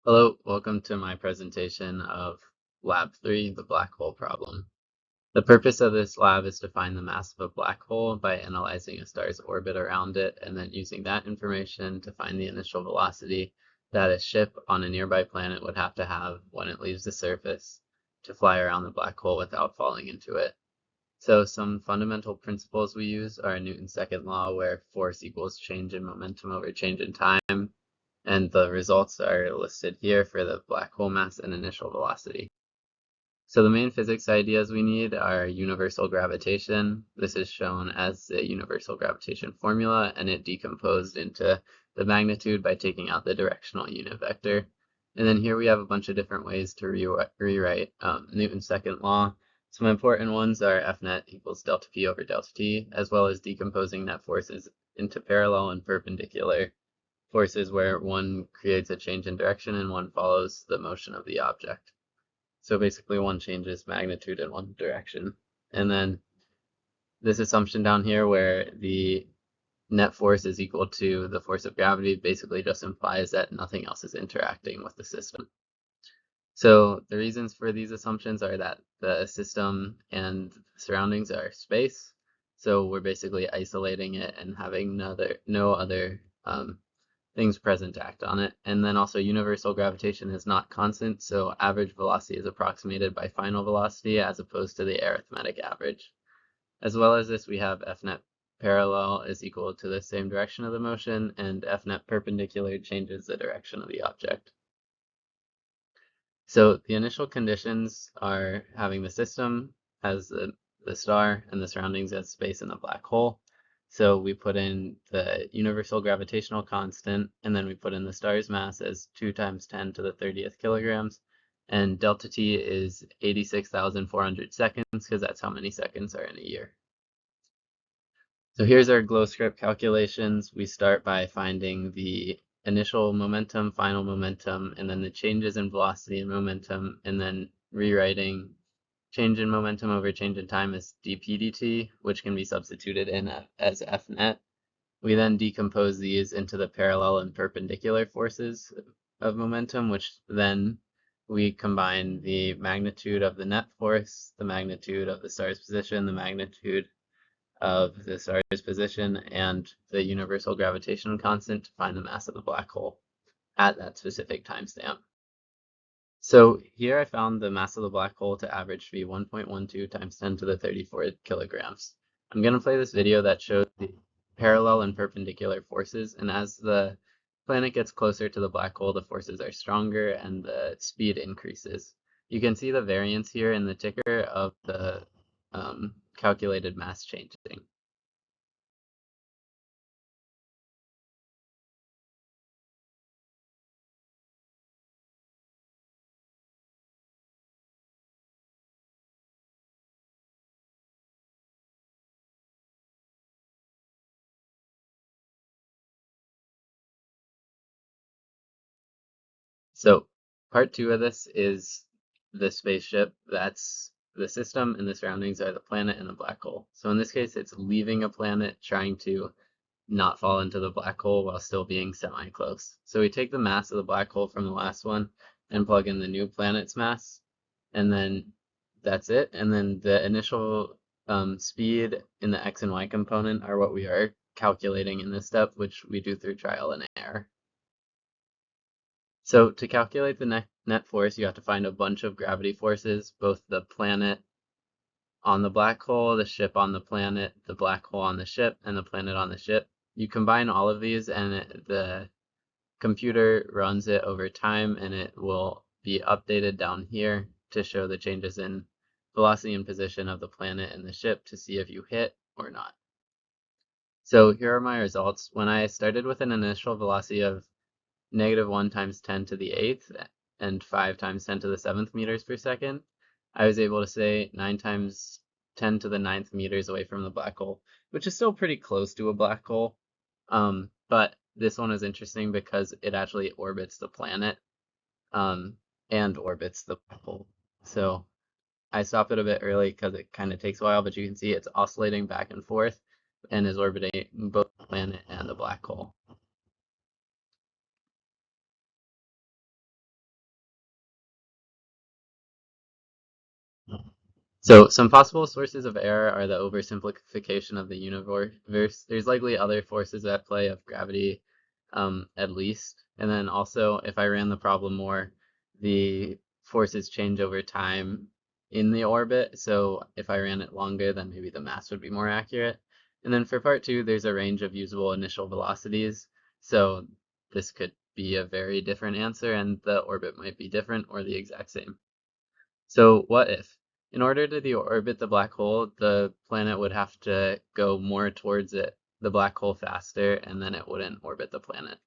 Hello, welcome to my presentation of Lab 3, the black hole problem. The purpose of this lab is to find the mass of a black hole by analyzing a star's orbit around it and then using that information to find the initial velocity that a ship on a nearby planet would have to have when it leaves the surface to fly around the black hole without falling into it. So some fundamental principles we use are Newton's second law, where force equals change in momentum over change in time, and the results are listed here for the black hole mass and initial velocity. So the main physics ideas we need are universal gravitation. This is shown as the universal gravitation formula, and it decomposed into the magnitude by taking out the directional unit vector. And then here we have a bunch of different ways to rewrite Newton's second law. Some important ones are F net equals delta P over delta T, as well as decomposing net forces into parallel and perpendicular forces where one creates a change in direction and one follows the motion of the object. So basically one changes magnitude in one direction. And then this assumption down here where the net force is equal to the force of gravity basically just implies that nothing else is interacting with the system. So the reasons for these assumptions are that the system and surroundings are space. So we're basically isolating it and having no other things present act on it. And then also universal gravitation is not constant, so average velocity is approximated by final velocity as opposed to the arithmetic average. As well as this, we have F net parallel is equal to the same direction of the motion, and F net perpendicular changes the direction of the object. So the initial conditions are having the system as the star and the surroundings as space in the black hole. So we put in the universal gravitational constant, and then we put in the star's mass as 2 times 10 to the 30th kilograms. And delta T is 86,400 seconds, because that's how many seconds are in a year. So here's our glow script calculations. We start by finding the initial momentum, final momentum, and then the changes in velocity and momentum, and then rewriting change in momentum over change in time as dp dt, which can be substituted in as F net. We then decompose these into the parallel and perpendicular forces of momentum, which then we combine the magnitude of the net force, the magnitude of the star's position, the magnitude of the star's position, and the universal gravitational constant to find the mass of the black hole at that specific timestamp. So here I found the mass of the black hole to average to be 1.12 times 10 to the 34 kilograms. I'm going to play this video that shows the parallel and perpendicular forces, and as the planet gets closer to the black hole, the forces are stronger and the speed increases. You can see the variance here in the ticker of the calculated mass changing. So part two of this is the spaceship. That's the system, and the surroundings are the planet and the black hole. So in this case, it's leaving a planet, trying to not fall into the black hole while still being semi-close. So we take the mass of the black hole from the last one and plug in the new planet's mass, and then that's it. And then the initial speed in the x and y component are what we are calculating in this step, which we do through trial and error. So to calculate the net force, you have to find a bunch of gravity forces, both the planet on the black hole, the ship on the planet, the black hole on the ship, and the planet on the ship. You combine all of these, and the computer runs it over time, and it will be updated down here to show the changes in velocity and position of the planet and the ship to see if you hit or not. So here are my results. When I started with an initial velocity of -1 times 10 to the 8th and 5 times 10 to the 7th meters per second, I was able to say 9 times 10 to the 9th meters away from the black hole, which is still pretty close to a black hole. But this one is interesting because it actually orbits the planet and orbits the black hole. So I stopped it a bit early because it kind of takes a while, but you can see it's oscillating back and forth and is orbiting both the planet and the black hole. So some possible sources of error are the oversimplification of the universe. There's likely other forces at play of gravity, at least. And then also, if I ran the problem more, the forces change over time in the orbit. So if I ran it longer, then maybe the mass would be more accurate. And then for part two, there's a range of usable initial velocities. So this could be a very different answer, and the orbit might be different or the exact same. So what if? In order to deorbit the black hole, the planet would have to go more towards it, the black hole faster, and then it wouldn't orbit the planet.